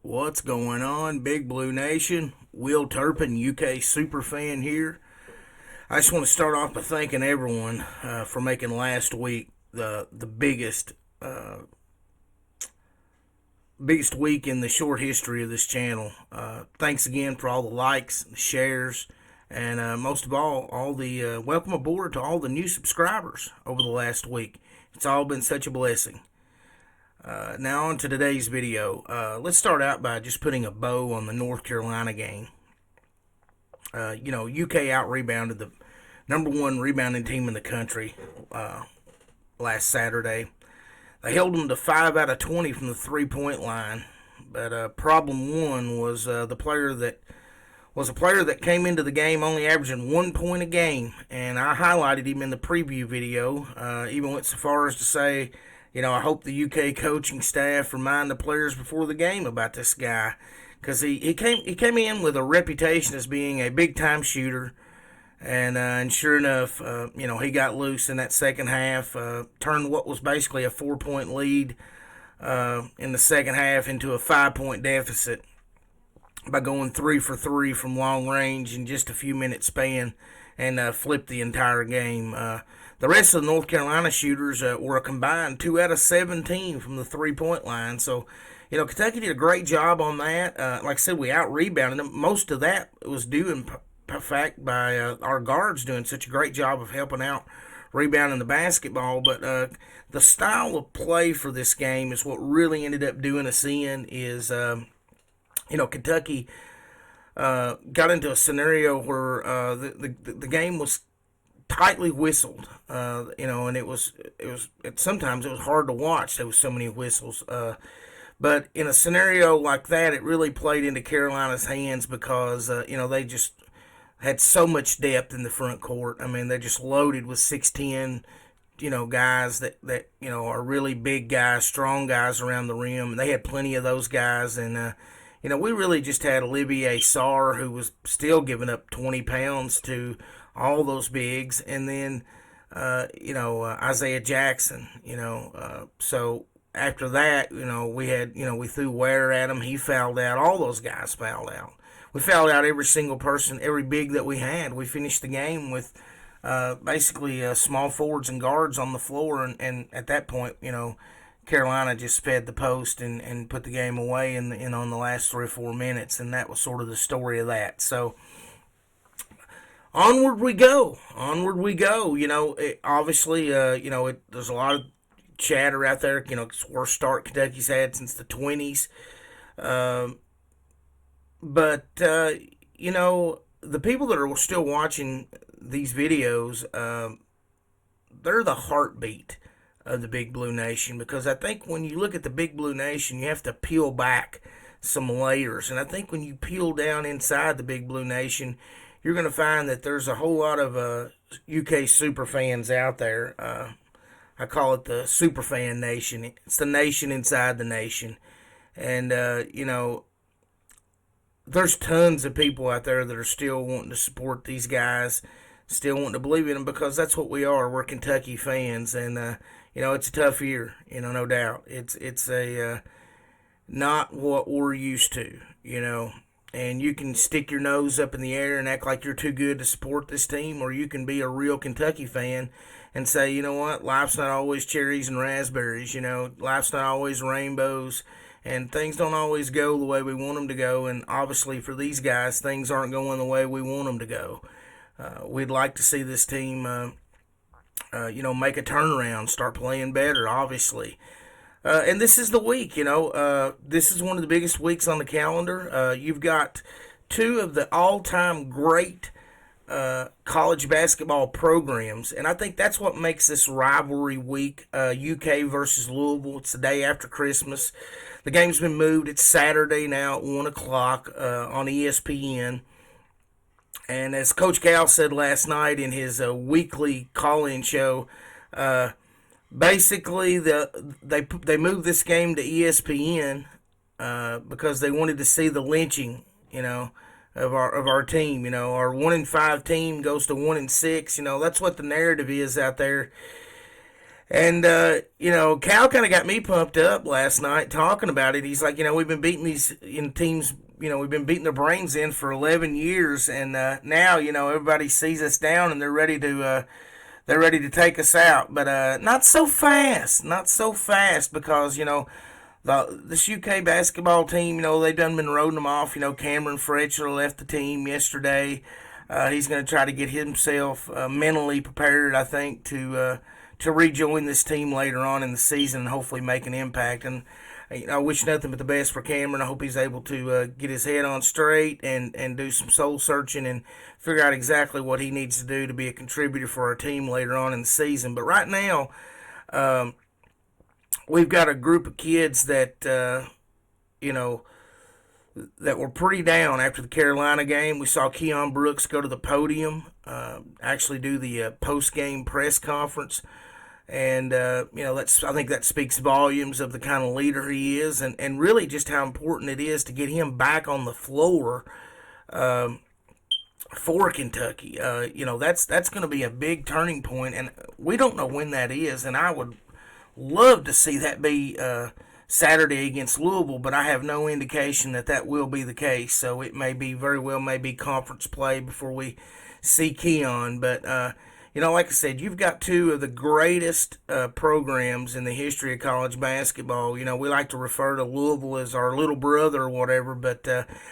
What's going on, Big Blue Nation? Will Turpin, UK superfan here. I just want to start off by thanking everyone for making last week the biggest week in the short history of this channel. Thanks again for all the likes, the shares, and most of all the welcome aboard to all the new subscribers over the last week. It's all been such a blessing. Now on to today's video. Let's start out by just putting a bow on the North Carolina game. UK out-rebounded the number one rebounding team in the country last Saturday. They held them to 5 out of 20 from the three-point line. But problem one was a player that came into the game only averaging 1 point a game. And I highlighted him in the preview video. Even went so far as to say, I hope the UK coaching staff remind the players before the game about this guy, because he came in with a reputation as being a big time shooter, and sure enough, he got loose in that second half, turned what was basically a 4 point lead in the second half into a 5 point deficit by going 3 for 3 from long range in just a few minutes span, and flipped the entire game. The rest of the North Carolina shooters were a combined 2 out of 17 from the three-point line. So, Kentucky did a great job on that. Like I said, we out-rebounded them. Most of that was due in fact by our guards doing such a great job of helping out rebounding the basketball. But the style of play for this game is what really ended up doing us in is, Kentucky got into a scenario where the game was tightly whistled, and sometimes it was hard to watch. There was so many whistles, but in a scenario like that, it really played into Carolina's hands because they just had so much depth in the front court. I mean, they're just loaded with 6'10", guys that are really big guys, strong guys around the rim. They had plenty of those guys, and we really just had Olivier Sarr, who was still giving up 20 pounds to all those bigs, and then Isaiah Jackson. So after that, we threw Ware at him. He fouled out. All those guys fouled out. We fouled out every single person, every big that we had. We finished the game with basically small forwards and guards on the floor, and at that point, Carolina just fed the post and put the game away in on the last 3 or 4 minutes, and that was sort of the story of that. So onward we go. Obviously, there's a lot of chatter out there. It's the worst start Kentucky's had since the 20s. But the people that are still watching these videos, they're the heartbeat of the Big Blue Nation, because I think when you look at the Big Blue Nation, you have to peel back some layers. And I think when you peel down inside the Big Blue Nation, you're going to find that there's a whole lot of UK super fans out there. I call it the super fan nation. It's the nation inside the nation. And, there's tons of people out there that are still wanting to support these guys, still wanting to believe in them, because that's what we are. We're Kentucky fans. And, it's a tough year, no doubt. It's a not what we're used to, And you can stick your nose up in the air and act like you're too good to support this team, or you can be a real Kentucky fan and say, you know what, life's not always cherries and raspberries, life's not always rainbows, and things don't always go the way we want them to go. And obviously for these guys, things aren't going the way we want them to go. We'd like to see this team, make a turnaround, start playing better, obviously. And this is the week, this is one of the biggest weeks on the calendar. You've got two of the all-time great college basketball programs, and I think that's what makes this rivalry week, UK versus Louisville. It's the day after Christmas. The game's been moved. It's Saturday now at 1 o'clock on ESPN. And as Coach Cal said last night in his weekly call-in show, basically, they moved this game to ESPN because they wanted to see the lynching, of our team. Our 1-5 team goes to 1-6. That's what the narrative is out there. And Cal kind of got me pumped up last night talking about it. He's like, we've been beating these teams. We've been beating their brains in for 11 years, and now everybody sees us down, and they're ready to take us out. But not so fast, not so fast, because this UK basketball team, they've done been roading them off. Cameron Fletcher left the team yesterday. He's going to try to get himself mentally prepared, I think, to rejoin this team later on in the season and hopefully make an impact. And I wish nothing but the best for Cameron. I hope he's able to get his head on straight and do some soul searching and figure out exactly what he needs to do to be a contributor for our team later on in the season. But right now, we've got a group of kids that that were pretty down after the Carolina game. We saw Keon Brooks go to the podium, actually do the post-game press conference. And I think that speaks volumes of the kind of leader he is, and really just how important it is to get him back on the floor for Kentucky. That's going to be a big turning point, and we don't know when that is. And I would love to see that be Saturday against Louisville, but I have no indication that will be the case. So it may be very well may be conference play before we see Keon, but. Like I said, you've got two of the greatest programs in the history of college basketball. We like to refer to Louisville as our little brother or whatever, but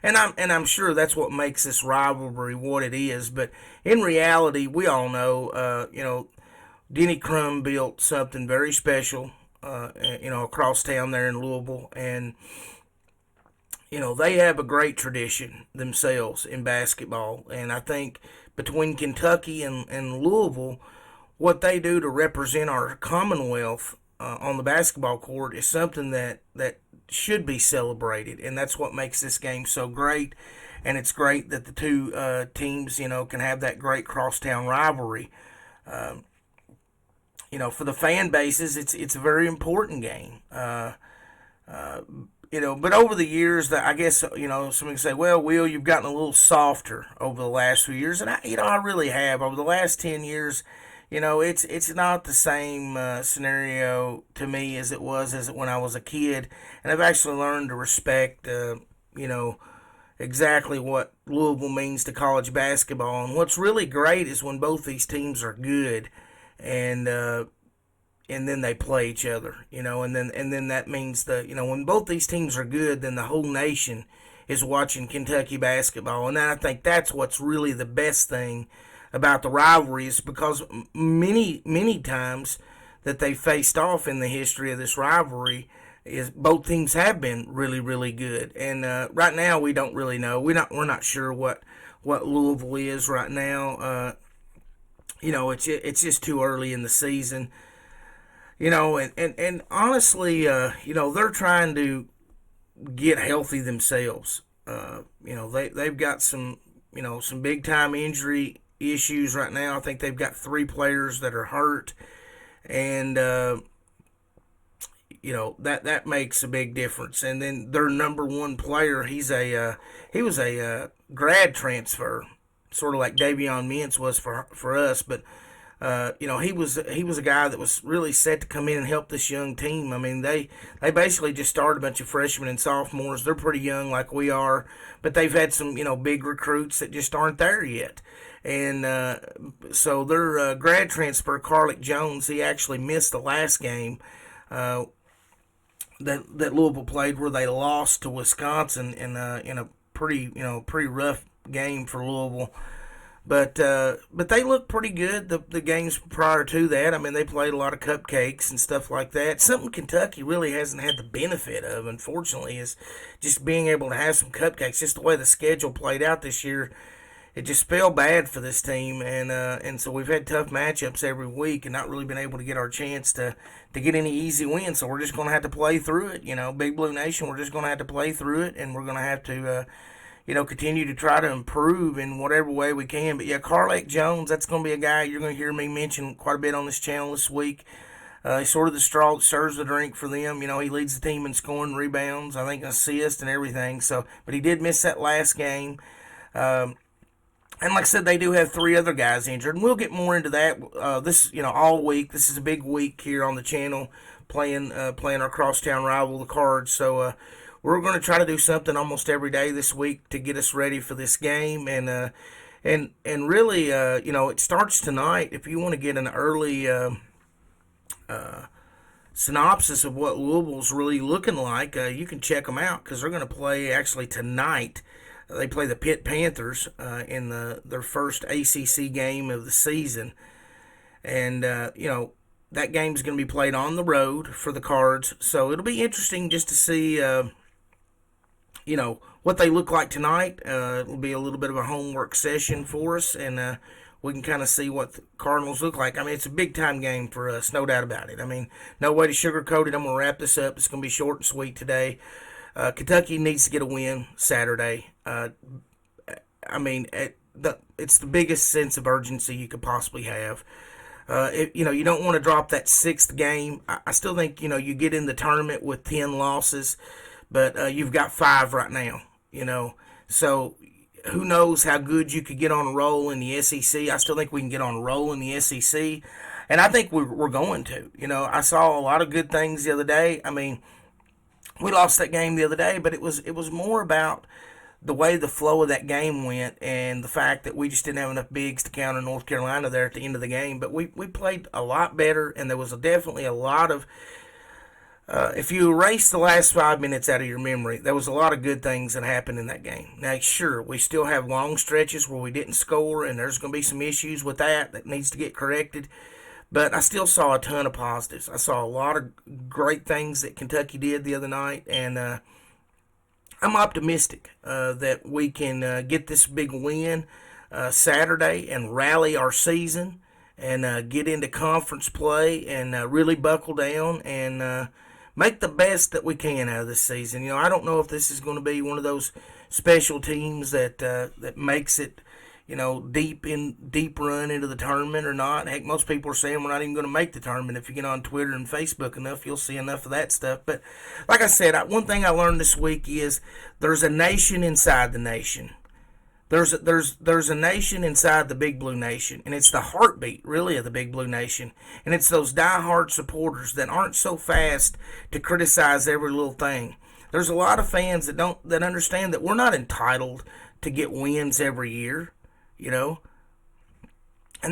I'm sure that's what makes this rivalry what it is. But in reality, we all know, Denny Crum built something very special, across town there in Louisville, and they have a great tradition themselves in basketball, and I think between Kentucky and Louisville, what they do to represent our Commonwealth on the basketball court is something that should be celebrated, and that's what makes this game so great. And it's great that the two teams, can have that great crosstown rivalry. For the fan bases, it's a very important game. But over the years, I guess, somebody can say, well, Will, you've gotten a little softer over the last few years. And I really have. Over the last 10 years, it's not the same scenario to me as it was when I was a kid. And I've actually learned to respect, exactly what Louisville means to college basketball. And what's really great is when both these teams are good and then they play each other, and then that means when both these teams are good, then the whole nation is watching Kentucky basketball. And I think that's what's really the best thing about the rivalry, is because many times that they faced off in the history of this rivalry is both teams have been really, really good. And right now we don't really know. We're not sure what Louisville is right now. It's just too early in the season. And honestly, they're trying to get healthy themselves. They've got some big time injury issues right now. I think they've got 3 players that are hurt, and that makes a big difference. And then their number one player, he was a grad transfer, sort of like Davion Mintz was for us, but. He was a guy that was really set to come in and help this young team. I mean, they basically just started a bunch of freshmen and sophomores. They're pretty young, like we are, but they've had some big recruits that just aren't there yet. And so their grad transfer, Carlick Jones, he actually missed the last game that Louisville played, where they lost to Wisconsin in a pretty rough game for Louisville. But they look pretty good the games prior to that. I mean, they played a lot of cupcakes and stuff like that. Something Kentucky really hasn't had the benefit of, unfortunately, is just being able to have some cupcakes. Just the way the schedule played out this year, it just fell bad for this team. And so we've had tough matchups every week and not really been able to get our chance to get any easy wins. So we're just going to have to play through it. Big Blue Nation, we're just going to have to play through it, and we're going to have to continue to try to improve in whatever way we can. But yeah, Carlick Jones, that's going to be a guy you're going to hear me mention quite a bit on this channel this week. He's sort of the straw that stirs the drink for them. He leads the team in scoring, rebounds, I think assists and everything. So, but he did miss that last game. And like I said, they do have 3 other guys injured, and we'll get more into that. This, all week. This is a big week here on the channel, playing our crosstown rival, the Cards. So we're going to try to do something almost every day this week to get us ready for this game, and really, it starts tonight. If you want to get an early synopsis of what Louisville's really looking like, you can check them out because they're going to play actually tonight. They play the Pitt Panthers in their first ACC game of the season, and that game's going to be played on the road for the Cards. So it'll be interesting just to see what they look like tonight. It'll be a little bit of a homework session for us, and we can kind of see what the Cardinals look like. I mean, it's a big-time game for us, no doubt about it. I mean, no way to sugarcoat it. I'm going to wrap this up. It's going to be short and sweet today. Kentucky needs to get a win Saturday. It's the biggest sense of urgency you could possibly have. You don't want to drop that 6th game. I still think, you get in the tournament with 10 losses, but you've got 5 right now, So who knows how good you could get on a roll in the SEC. I still think we can get on a roll in the SEC, and I think we're going to. I saw a lot of good things the other day. I mean, we lost that game the other day, but it was more about the way the flow of that game went and the fact that we just didn't have enough bigs to counter North Carolina there at the end of the game. But we played a lot better, and there was definitely a lot of if you erase the last 5 minutes out of your memory, there was a lot of good things that happened in that game. Now, sure, we still have long stretches where we didn't score, and there's going to be some issues with that needs to get corrected. But I still saw a ton of positives. I saw a lot of great things that Kentucky did the other night, and I'm optimistic that we can get this big win Saturday and rally our season and get into conference play and really buckle down and make the best that we can out of this season. I don't know if this is going to be one of those special teams that makes it, deep run into the tournament or not. Heck, most people are saying we're not even going to make the tournament. If you get on Twitter and Facebook enough, you'll see enough of that stuff. But like I said, one thing I learned this week is there's a nation inside the nation. There's a nation inside the Big Blue Nation, and it's the heartbeat, really, of the Big Blue Nation. And it's those diehard supporters that aren't so fast to criticize every little thing. There's a lot of fans that understand that we're not entitled to get wins every year. And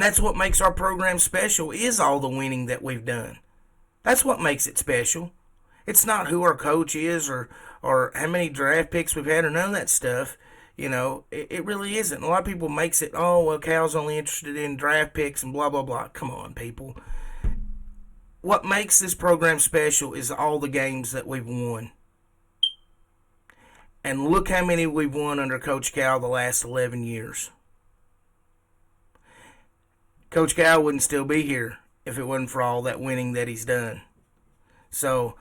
that's what makes our program special, is all the winning that we've done. That's what makes it special. It's not who our coach is or how many draft picks we've had or none of that stuff. It really isn't. A lot of people makes it, Cal's only interested in draft picks and blah, blah, blah. Come on, people. What makes this program special is all the games that we've won. And look how many we've won under Coach Cal the last 11 years. Coach Cal wouldn't still be here if it wasn't for all that winning that he's done. So,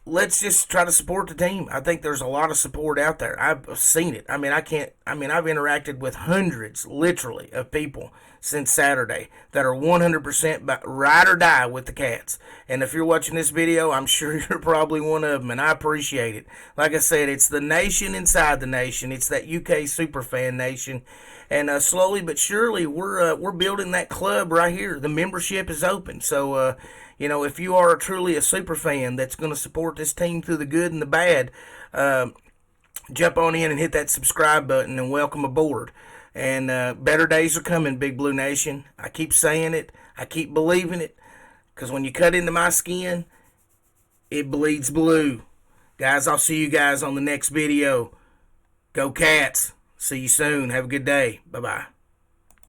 let's just try to support the team. I think there's a lot of support out there. I've seen it. I've interacted with hundreds, literally, of people since Saturday that are 100% ride or die with the Cats. And if you're watching this video, I'm sure you're probably one of them, and I appreciate it. Like I said, it's the nation inside the nation. It's that UK superfan nation. And slowly but surely, we're building that club right here. The membership is open. So, if you are truly a super fan that's going to support this team through the good and the bad, jump on in and hit that subscribe button and welcome aboard. And better days are coming, Big Blue Nation. I keep saying it. I keep believing it. Because when you cut into my skin, it bleeds blue. Guys, I'll see you guys on the next video. Go Cats. See you soon. Have a good day. Bye-bye.